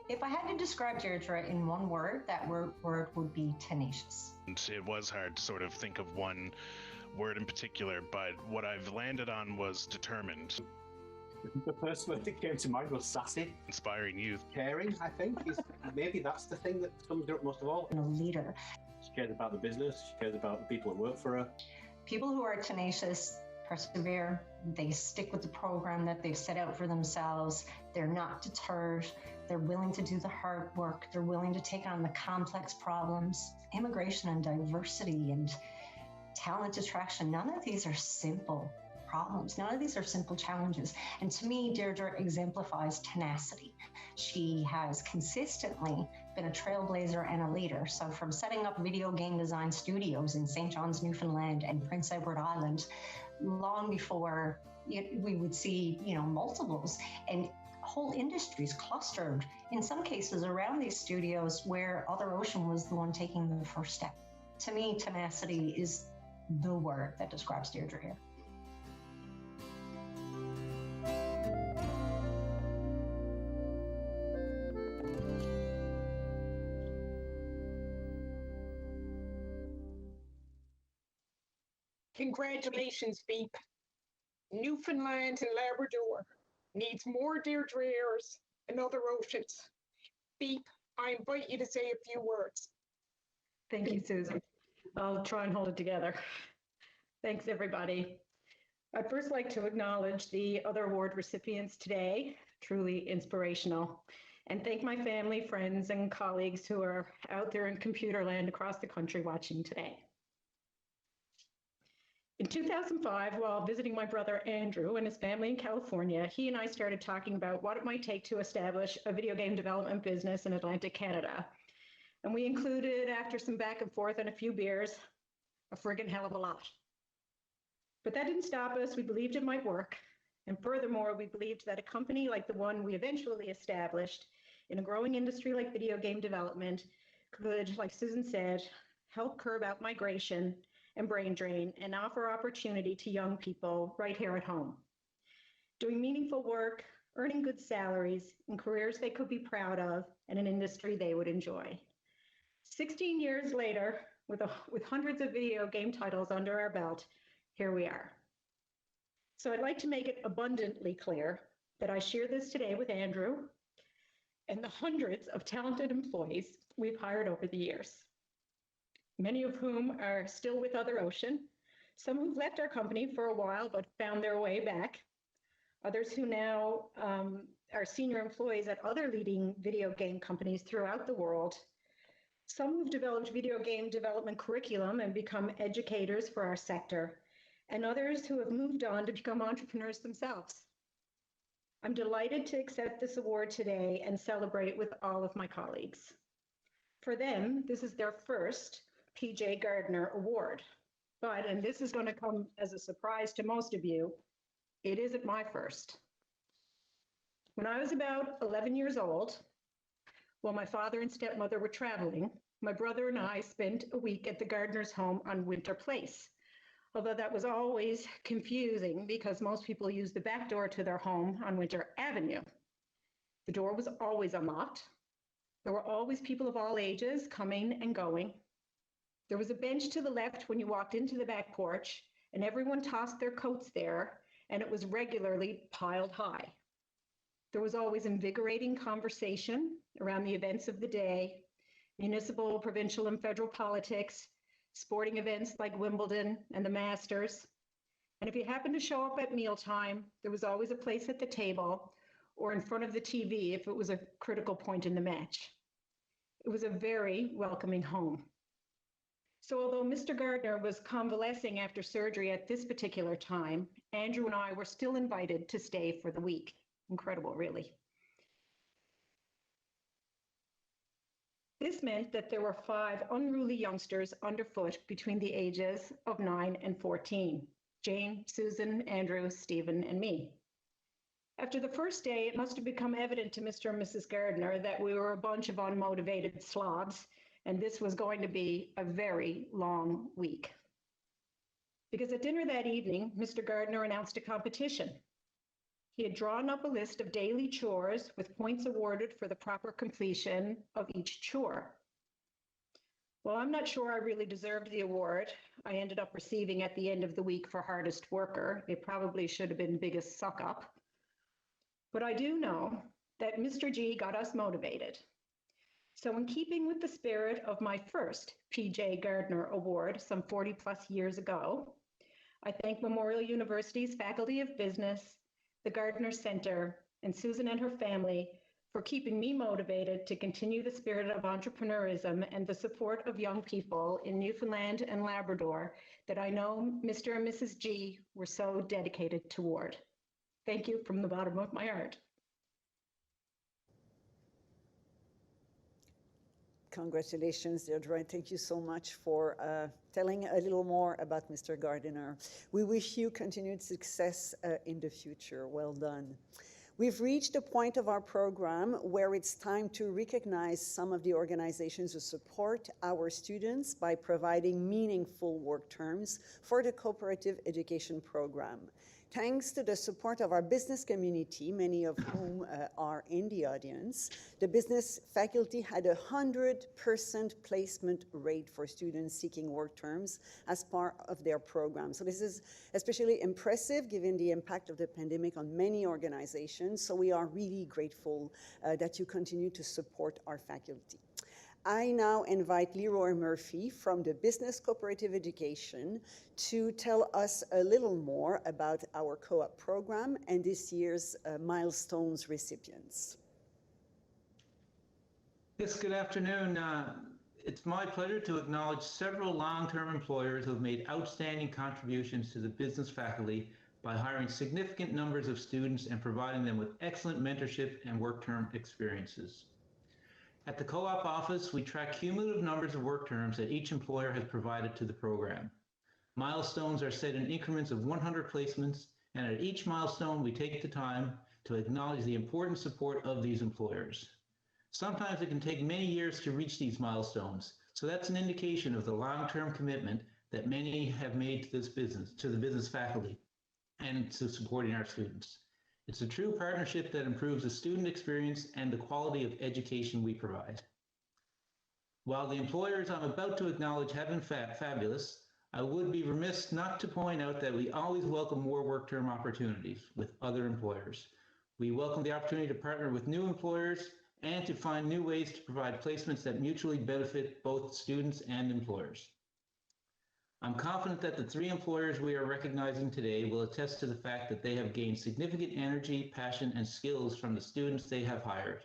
If I had to describe Deirdre in one word, that word would be tenacious. It was hard to sort of think of one word in particular, but what I've landed on was determined. The first word that came to mind was sassy. Inspiring youth. Caring, I think, is maybe that's the thing that sums her up most of all. And a leader. She cares about the business, she cares about the people who work for her. People who are tenacious persevere, they stick with the program that they've set out for themselves, they're not deterred, they're willing to do the hard work, they're willing to take on the complex problems. Immigration and diversity and talent attraction, none of these are simple problems. None of these are simple challenges. And to me, Deirdre exemplifies tenacity. She has consistently been a trailblazer and a leader. So from setting up video game design studios in St. John's, Newfoundland and Prince Edward Island, long before we would see, multiples and whole industries clustered, in some cases around these studios where Other Ocean was the one taking the first step. To me, tenacity is the word that describes Deirdre here. Congratulations, Beep. Newfoundland and Labrador needs more Deirdre's and Other Oceans. Beep, I invite you to say a few words. Thank you, Susan. I'll try and hold it together. Thanks, everybody. I'd first like to acknowledge the other award recipients today, truly inspirational, and thank my family, friends, and colleagues who are out there in computer land across the country watching today. In 2005, while visiting my brother Andrew and his family in California, he and I started talking about what it might take to establish a video game development business in Atlantic Canada. And we included, after some back and forth and a few beers, a friggin' hell of a lot. But that didn't stop us. We believed it might work. And furthermore, we believed that a company like the one we eventually established in a growing industry like video game development could, like Susan said, help curb out migration and brain drain and offer opportunity to young people right here at home, doing meaningful work, earning good salaries and careers they could be proud of and an industry they would enjoy. 16 years later, with hundreds of video game titles under our belt, here we are. So I'd like to make it abundantly clear that I share this today with Andrew and the hundreds of talented employees we've hired over the years, many of whom are still with Other Ocean, some who've left our company for a while but found their way back, others who now are senior employees at other leading video game companies throughout the world, some who've developed video game development curriculum and become educators for our sector, and others who have moved on to become entrepreneurs themselves. I'm delighted to accept this award today and celebrate with all of my colleagues. For them, this is their first PJ Gardner Award. But, and this is going to come as a surprise to most of you, it isn't my first. When I was about 11 years old, while my father and stepmother were traveling, my brother and I spent a week at the Gardner's home on Winter Place. Although that was always confusing because most people use the back door to their home on Winter Avenue. The door was always unlocked. There were always people of all ages coming and going. There was a bench to the left when you walked into the back porch, and everyone tossed their coats there, and it was regularly piled high. There was always invigorating conversation around the events of the day, municipal, provincial, and federal politics, sporting events like Wimbledon and the Masters. And if you happened to show up at mealtime, there was always a place at the table or in front of the TV if it was a critical point in the match. It was a very welcoming home. So although Mr. Gardner was convalescing after surgery at this particular time, Andrew and I were still invited to stay for the week. Incredible, really. This meant that there were 5 unruly youngsters underfoot between the ages of 9 and 14, Jane, Susan, Andrew, Stephen, and me. After the first day, it must have become evident to Mr. and Mrs. Gardner that we were a bunch of unmotivated slobs, and this was going to be a very long week. Because at dinner that evening, Mr. Gardner announced a competition. He had drawn up a list of daily chores with points awarded for the proper completion of each chore. Well, I'm not sure I really deserved the award I ended up receiving at the end of the week for hardest worker. It probably should have been biggest suck up. But I do know that Mr. G got us motivated. So in keeping with the spirit of my first P.J. Gardner Award some 40 plus years ago, I thank Memorial University's Faculty of Business, the Gardner Center, and Susan and her family for keeping me motivated to continue the spirit of entrepreneurism and the support of young people in Newfoundland and Labrador that I know Mr. and Mrs. G were so dedicated toward. Thank you from the bottom of my heart. Congratulations, Deirdre, and thank you so much for telling a little more about Mr. Gardiner. We wish you continued success in the future. Well done. We've reached a point of our program where it's time to recognize some of the organizations who support our students by providing meaningful work terms for the cooperative education program. Thanks to the support of our business community, many of whom are in the audience, the business faculty had a 100% placement rate for students seeking work terms as part of their program. So this is especially impressive given the impact of the pandemic on many organizations. So we are really grateful that you continue to support our faculty. I now invite Leroy Murphy from the Business Cooperative Education to tell us a little more about our co-op program and this year's milestones recipients. Yes, good afternoon. It's my pleasure to acknowledge several long-term employers who have made outstanding contributions to the business faculty by hiring significant numbers of students and providing them with excellent mentorship and work term experiences. At the co-op office, we track cumulative numbers of work terms that each employer has provided to the program. Milestones are set in increments of 100 placements, and at each milestone, we take the time to acknowledge the important support of these employers. Sometimes it can take many years to reach these milestones, so that's an indication of the long-term commitment that many have made to this business, to the business faculty, and to supporting our students. It's a true partnership that improves the student experience and the quality of education we provide. While the employers I'm about to acknowledge have been fabulous, I would be remiss not to point out that we always welcome more work term opportunities with other employers. We welcome the opportunity to partner with new employers and to find new ways to provide placements that mutually benefit both students and employers. I'm confident that the 3 employers we are recognizing today will attest to the fact that they have gained significant energy, passion, and skills from the students they have hired.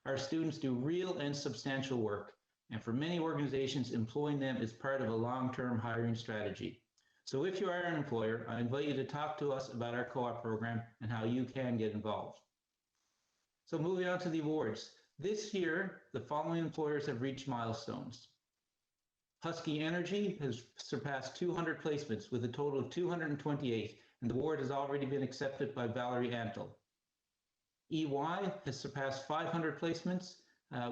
Our students do real and substantial work, and for many organizations, employing them is part of a long-term hiring strategy. So if you are an employer, I invite you to talk to us about our co-op program and how you can get involved. So moving on to the awards. This year, the following employers have reached milestones. Husky Energy has surpassed 200 placements with a total of 228, and the award has already been accepted by Valerie Antle. EY has surpassed 500 placements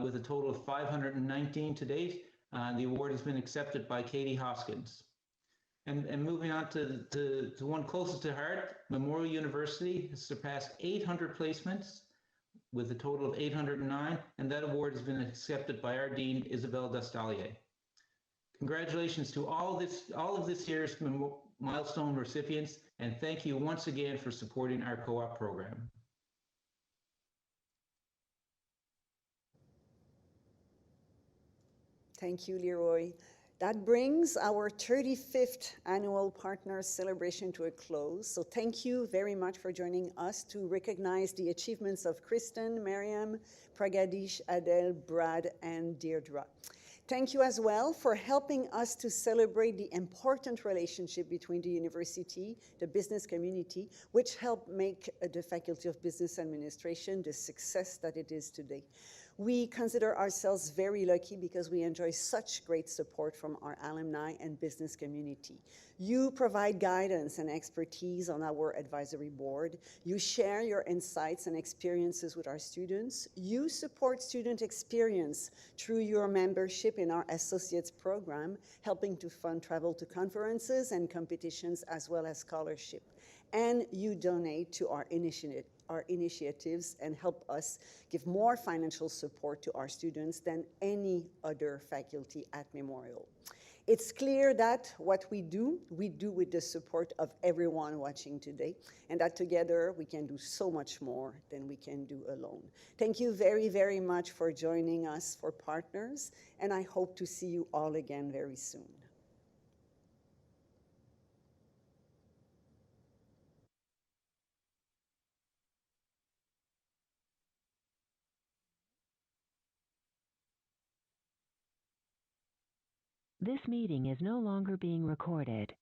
with a total of 519 to date. The award has been accepted by Katie Hoskins. And moving on to one closest to heart, Memorial University has surpassed 800 placements with a total of 809, and that award has been accepted by our Dean, Isabelle Destalier. Congratulations to all of this year's milestone recipients, and thank you once again for supporting our co-op program. Thank you, Leroy. That brings our 35th annual Partners Celebration to a close. So thank you very much for joining us to recognize the achievements of Kristen, Miriam, Pragadish, Adele, Brad, and Deirdre. Thank you as well for helping us to celebrate the important relationship between the university, the business community, which helped make the Faculty of Business Administration the success that it is today. We consider ourselves very lucky because we enjoy such great support from our alumni and business community. You provide guidance and expertise on our advisory board. You share your insights and experiences with our students. You support student experience through your membership in our associates program, helping to fund travel to conferences and competitions as well as scholarship. And you donate to our initiatives and help us give more financial support to our students than any other faculty at Memorial. It's clear that what we do with the support of everyone watching today, and that together we can do so much more than we can do alone. Thank you very, very much for joining us for Partners, and I hope to see you all again very soon. This meeting is no longer being recorded.